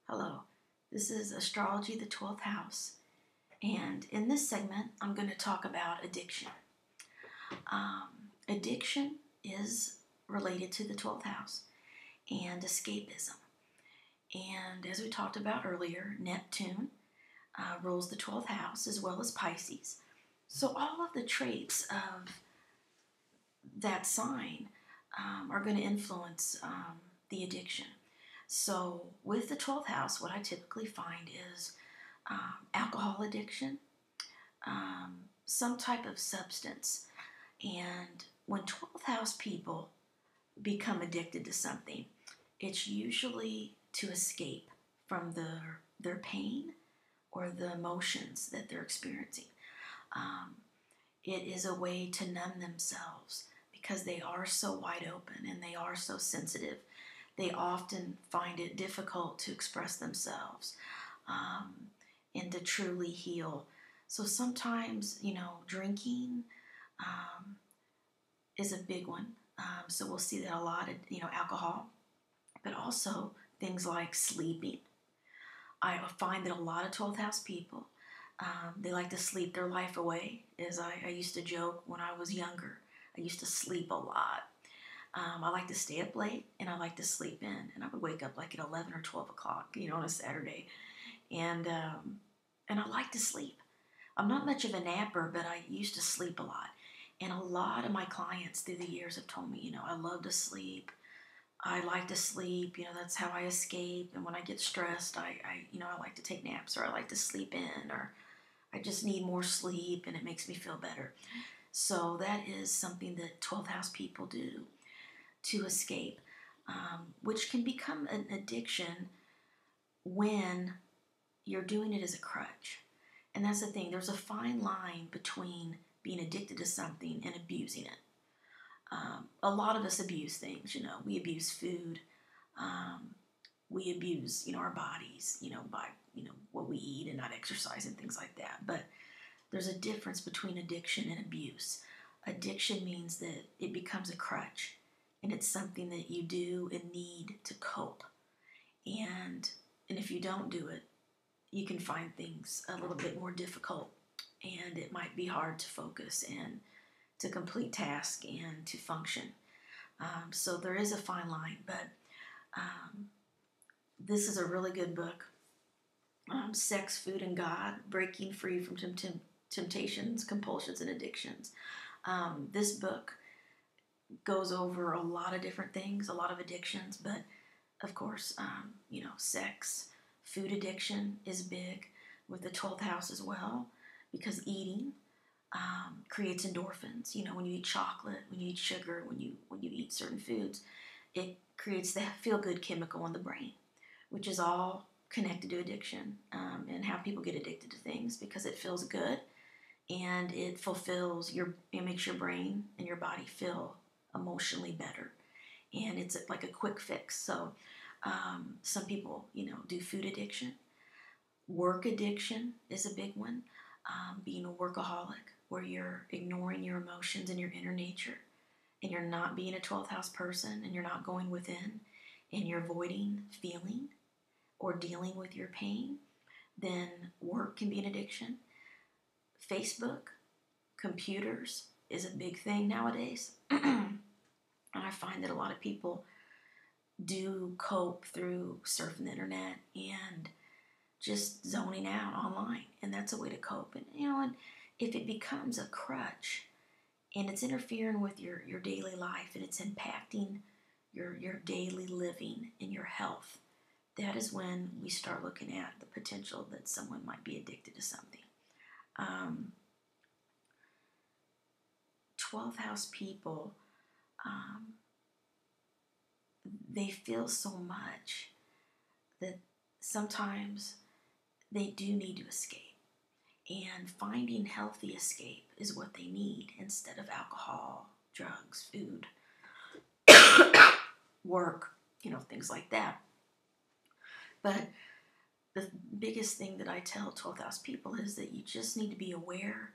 Hello, this is Astrology, the 12th house, and in this segment, I'm going to talk about addiction. Addiction is related to the 12th house and escapism. And as we talked about earlier, Neptune rules the 12th house as well as Pisces. So all of the traits of that sign are going to influence the addiction. So with the 12th house, what I typically find is alcohol addiction, some type of substance. And when 12th house people become addicted to something, it's usually to escape from their pain or the emotions that they're experiencing. It is a way to numb themselves because they are so wide open and they are so sensitive. They often find it difficult to express themselves and to truly heal. So sometimes, drinking is a big one. So we'll see that a lot, alcohol, but also things like sleeping. I find that a lot of 12th house people, they like to sleep their life away. As I used to joke when I was younger, I used to sleep a lot. I like to stay up late and I like to sleep in. And I would wake up like at 11 or 12 o'clock, on a Saturday. And I like to sleep. I'm not much of a napper, but I used to sleep a lot. And a lot of my clients through the years have told me, I love to sleep. I like to sleep. That's how I escape. And when I get stressed, I like to take naps, or I like to sleep in, or I just need more sleep and it makes me feel better. So that is something that 12th house people do to escape, which can become an addiction when you're doing it as a crutch. And that's the thing. There's a fine line between being addicted to something and abusing it. A lot of us abuse things. We abuse food. We abuse, our bodies, by, what we eat and not exercise and things like that. But there's a difference between addiction and abuse. Addiction means that it becomes a crutch. And it's something that you do and need to cope. And if you don't do it, you can find things a little bit more difficult. And it might be hard to focus and to complete tasks and to function. So there is a fine line. But this is a really good book. Sex, Food, and God, Breaking Free from Temptations, Compulsions, and Addictions. This book goes over a lot of different things, a lot of addictions, but of course, sex, food addiction is big with the 12th house as well, because eating creates endorphins. When you eat chocolate, when you eat sugar, when you eat certain foods, it creates the feel-good chemical in the brain, which is all connected to addiction and how people get addicted to things, because it feels good and it fulfills it makes your brain and your body feel emotionally better, and it's like a quick fix. So some people do food addiction. Work addiction is a big one. Being a workaholic, where you're ignoring your emotions and your inner nature, and you're not being a 12th house person, and you're not going within, and you're avoiding feeling or dealing with your pain, then work can be an addiction. Facebook, computers is a big thing nowadays. And I find that a lot of people do cope through surfing the internet and just zoning out online. And that's a way to cope. And, if it becomes a crutch and it's interfering with your daily life and it's impacting your daily living and your health, that is when we start looking at the potential that someone might be addicted to something. 12th house people, they feel so much that sometimes they do need to escape. And finding healthy escape is what they need instead of alcohol, drugs, food, work, things like that. But the biggest thing that I tell 12th house people is that you just need to be aware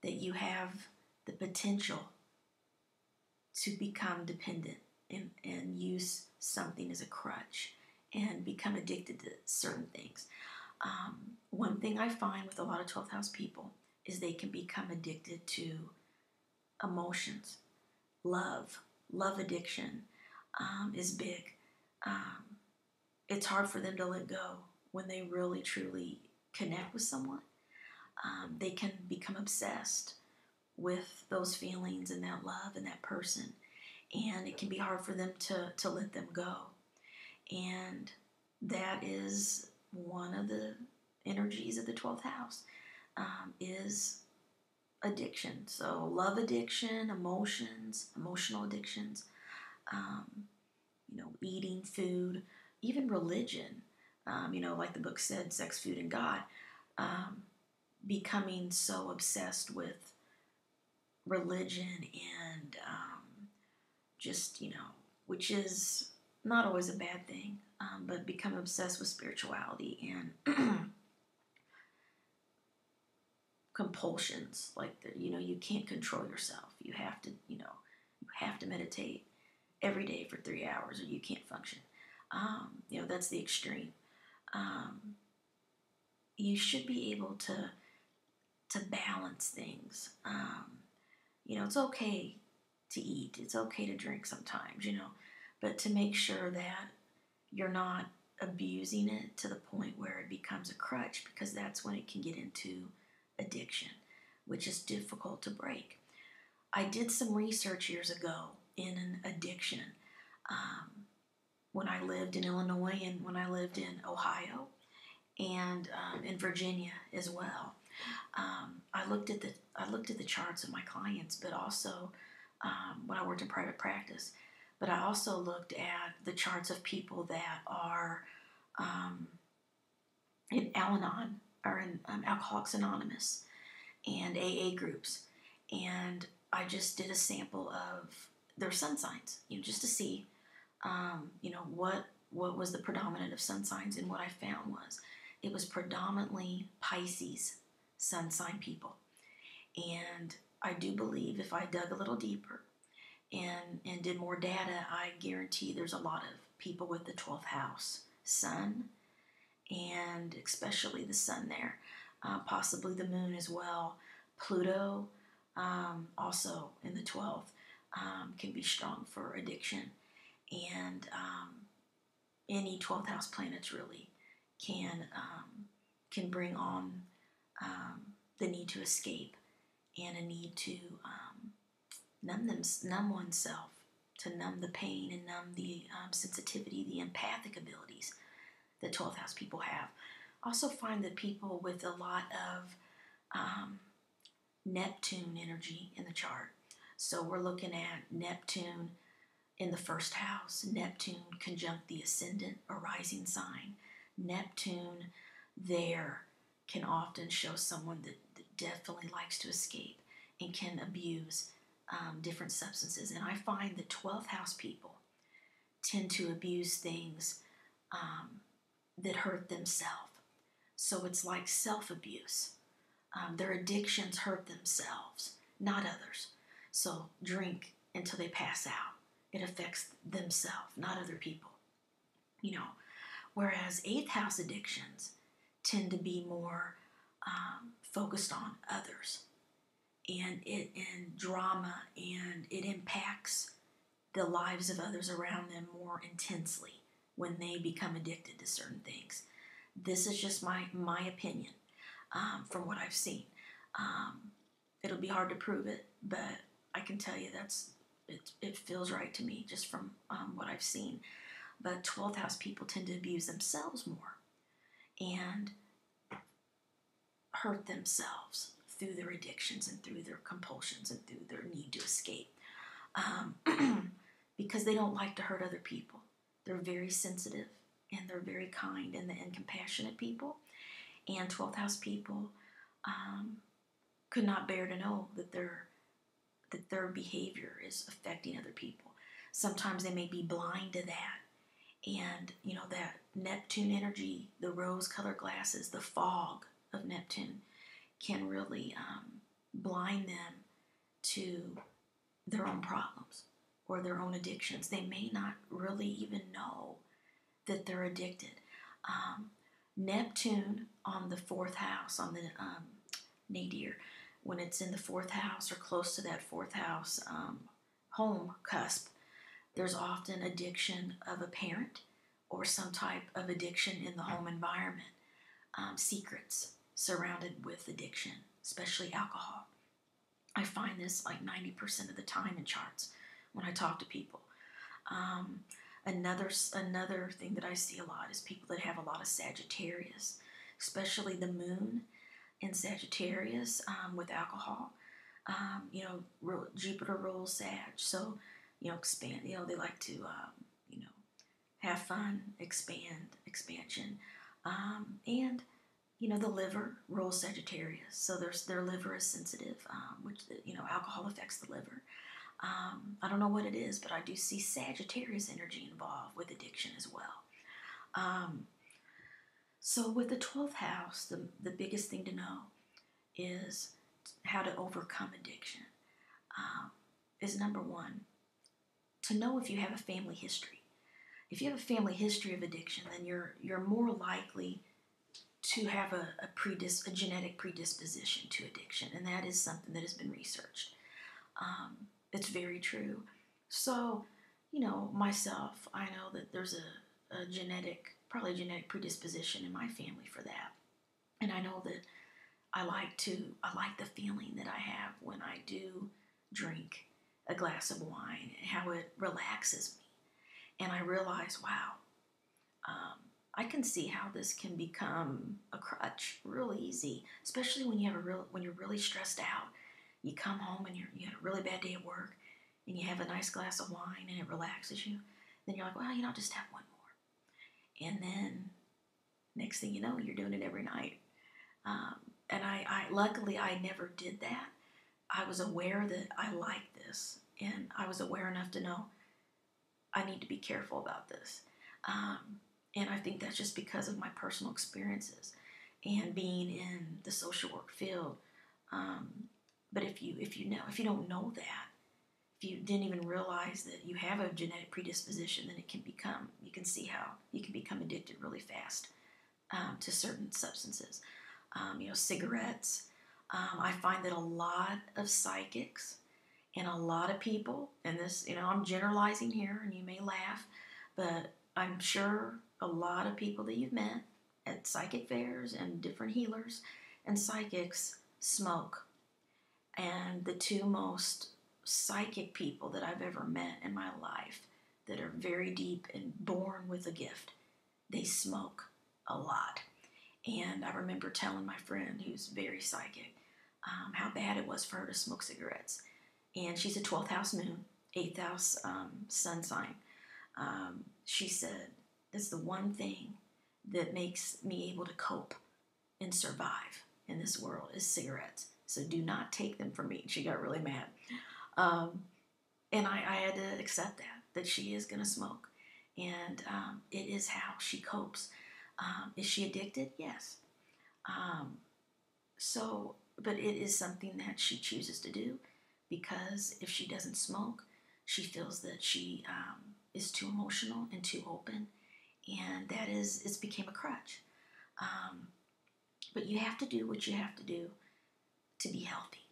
that you have the potential to become dependent and use something as a crutch and become addicted to certain things. One thing I find with a lot of 12th house people is they can become addicted to emotions. Love addiction is big. It's hard for them to let go when they really truly connect with someone. They can become obsessed with those feelings and that love and that person, and it can be hard for them to let them go. And that is one of the energies of the 12th house, is addiction. So love addiction, emotions, emotional addictions, eating food, even religion, like the book said, sex, food, and God, becoming so obsessed with religion and which is not always a bad thing, but become obsessed with spirituality and compulsions, like you can't control yourself. You have to meditate every day for 3 hours or you can't function. That's the extreme. You should be able to balance things. It's okay to eat. It's okay to drink sometimes, but to make sure that you're not abusing it to the point where it becomes a crutch, because that's when it can get into addiction, which is difficult to break. I did some research years ago in an addiction when I lived in Illinois and when I lived in Ohio and in Virginia as well. I looked at the charts of my clients, but also when I worked in private practice. But I also looked at the charts of people that are in Al-Anon or in Alcoholics Anonymous and AA groups, and I just did a sample of their sun signs, just to see, what was the predominant of sun signs, and what I found was it was predominantly Pisces sun sign people. And I do believe if I dug a little deeper and did more data, I guarantee there's a lot of people with the 12th house sun, and especially the sun there, possibly the moon as well. Pluto, also in the 12th, can be strong for addiction. And any 12th house planets really can bring on the need to escape and a need to numb oneself, to numb the pain and numb the sensitivity, the empathic abilities that 12th house people have. Also find that people with a lot of Neptune energy in the chart. So we're looking at Neptune in the first house, Neptune conjunct the ascendant or rising sign. Neptune there can often show someone that definitely likes to escape and can abuse different substances. And I find that 12th house people tend to abuse things that hurt themselves. So it's like self-abuse. Their addictions hurt themselves, not others. So drink until they pass out. It affects themselves, not other people. Whereas 8th house addictions tend to be more focused on others, and drama, and it impacts the lives of others around them more intensely when they become addicted to certain things. This is just my opinion from what I've seen. It'll be hard to prove it, but I can tell you it feels right to me just from what I've seen. But 12th house people tend to abuse themselves more and hurt themselves through their addictions and through their compulsions and through their need to escape, because they don't like to hurt other people. They're very sensitive and they're very kind and compassionate people. And 12th house people could not bear to know that their behavior is affecting other people. Sometimes they may be blind to that. And, that Neptune energy, the rose-colored glasses, the fog of Neptune can really blind them to their own problems or their own addictions. They may not really even know that they're addicted. Neptune on the fourth house, on the nadir, when it's in the fourth house or close to that fourth house home cusp, there's often addiction of a parent or some type of addiction in the home environment. Secrets surrounded with addiction, especially alcohol. I find this like 90% of the time in charts when I talk to people. Another thing that I see a lot is people that have a lot of Sagittarius, especially the moon in Sagittarius with alcohol. Jupiter rules Sag, so expand. They like to have fun, expansion, and the liver rules Sagittarius, so their liver is sensitive, which alcohol affects the liver. I don't know what it is, but I do see Sagittarius energy involved with addiction as well. So with the 12th house, the biggest thing to know is how to overcome addiction. Is number one, to know if you have a family history. If you have a family history of addiction, then you're more likely to have a genetic predisposition to addiction, and that is something that has been researched. It's very true. So, myself, I know that there's probably a genetic predisposition in my family for that, and I know that I like the feeling that I have when I do drink a glass of wine, and how it relaxes me. And I realize, wow, I can see how this can become a crutch real easy, especially when when you're really stressed out. You come home and you had a really bad day at work, and you have a nice glass of wine and it relaxes you. Then you're like, well, I'll just have one more. And then next thing you know, you're doing it every night. And I luckily I never did that. I was aware that I liked this, and I was aware enough to know I need to be careful about this. And I think that's just because of my personal experiences and being in the social work field. But if you don't know that, if you didn't even realize that you have a genetic predisposition, then you can see how you can become addicted really fast to certain substances. Cigarettes. I find that a lot of psychics and a lot of people, and this, I'm generalizing here and you may laugh, but I'm sure a lot of people that you've met at psychic fairs and different healers and psychics smoke. And the two most psychic people that I've ever met in my life that are very deep and born with a gift, they smoke a lot. And I remember telling my friend who's very psychic how bad it was for her to smoke cigarettes. And she's a 12th house moon, 8th house sun sign. She said, that's the one thing that makes me able to cope and survive in this world is cigarettes. So do not take them from me. She got really mad. And I had to accept that she is going to smoke. And it is how she copes. Is she addicted? Yes. But it is something that she chooses to do, because if she doesn't smoke, she feels that she is too emotional and too open, and it's became a crutch. But you have to do what you have to do to be healthy.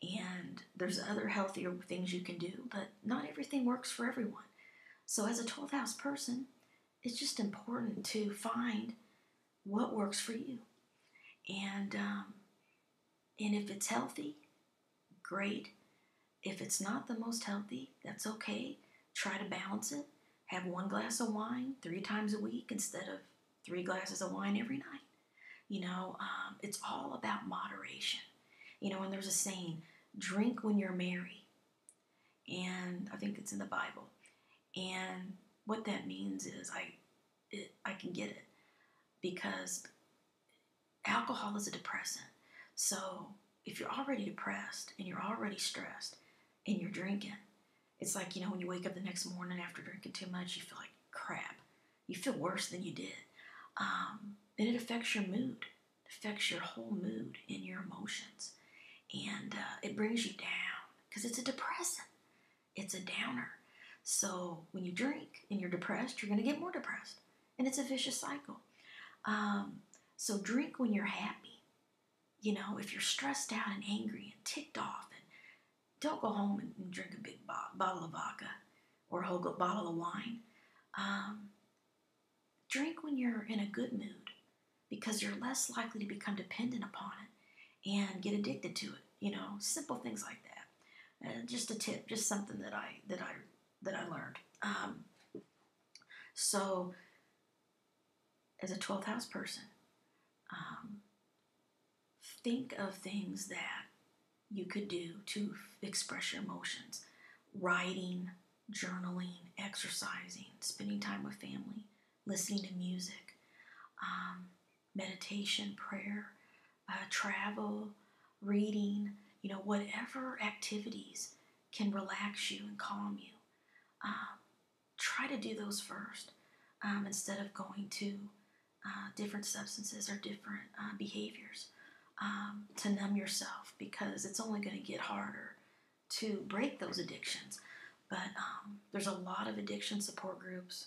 And there's other healthier things you can do, but not everything works for everyone. So as a 12th house person, it's just important to find what works for you. And if it's healthy, great. If it's not the most healthy, that's okay. Try to balance it. Have one glass of wine 3 times a week instead of 3 glasses of wine every night. It's all about moderation. And there's a saying, drink when you're merry. And I think it's in the Bible. And what that means is I can get it, because alcohol is a depressant. So if you're already depressed and you're already stressed and you're drinking, it's like, when you wake up the next morning after drinking too much, you feel like crap. You feel worse than you did. And it affects your mood. It affects your whole mood and your emotions. And it brings you down because it's a depressant. It's a downer. So when you drink and you're depressed, you're going to get more depressed. And it's a vicious cycle. So drink when you're happy. You know, if you're stressed out and angry and ticked off, and don't go home and drink a big bottle of vodka or a whole bottle of wine. Drink when you're in a good mood, because you're less likely to become dependent upon it and get addicted to it. You know, simple things like that. Just a tip, just something that I learned. So, as a 12th house person, think of things that you could do to express your emotions. Writing, journaling, exercising, spending time with family, listening to music, meditation, prayer, travel, reading, you know, whatever activities can relax you and calm you. Try to do those first instead of going to different substances or different behaviors to numb yourself, because it's only going to get harder to break those addictions. But there's a lot of addiction support groups,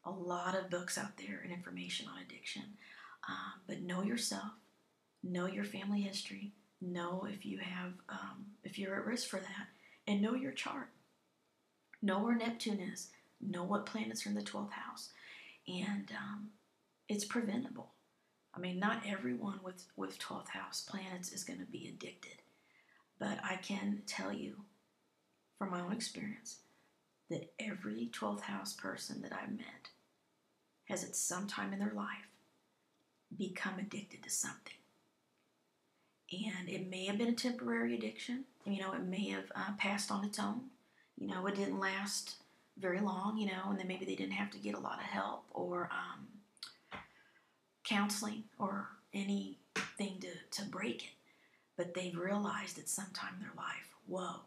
a lot of books out there and information on addiction. But know yourself, know your family history, know if you have, if you're at risk for that, and know your chart. Know where Neptune is. Know what planets are in the 12th house, and it's preventable. I mean, not everyone with 12th house planets is going to be addicted, but I can tell you from my own experience that every 12th house person that I've met has at some time in their life become addicted to something. And it may have been a temporary addiction. You know, it may have passed on its own. You know, it didn't last very long, you know, and then maybe they didn't have to get a lot of help or counseling or anything to break it. But they've realized at some time in their life, whoa,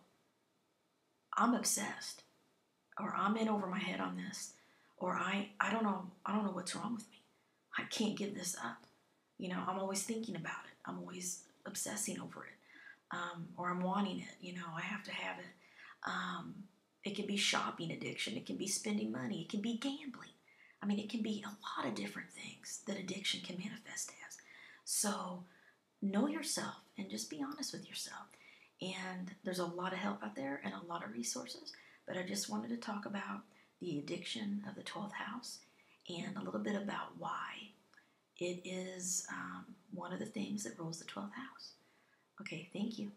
I'm obsessed, or I'm in over my head on this, or I don't know what's wrong with me. I can't give this up. You know, I'm always thinking about it. I'm always obsessing over it, or I'm wanting it. You know, I have to have it. It can be shopping addiction. It can be spending money. It can be gambling. I mean, it can be a lot of different things that addiction can manifest as. So know yourself and just be honest with yourself. And there's a lot of help out there and a lot of resources. But I just wanted to talk about the addiction of the 12th house and a little bit about why it is one of the things that rules the 12th house. Okay, thank you.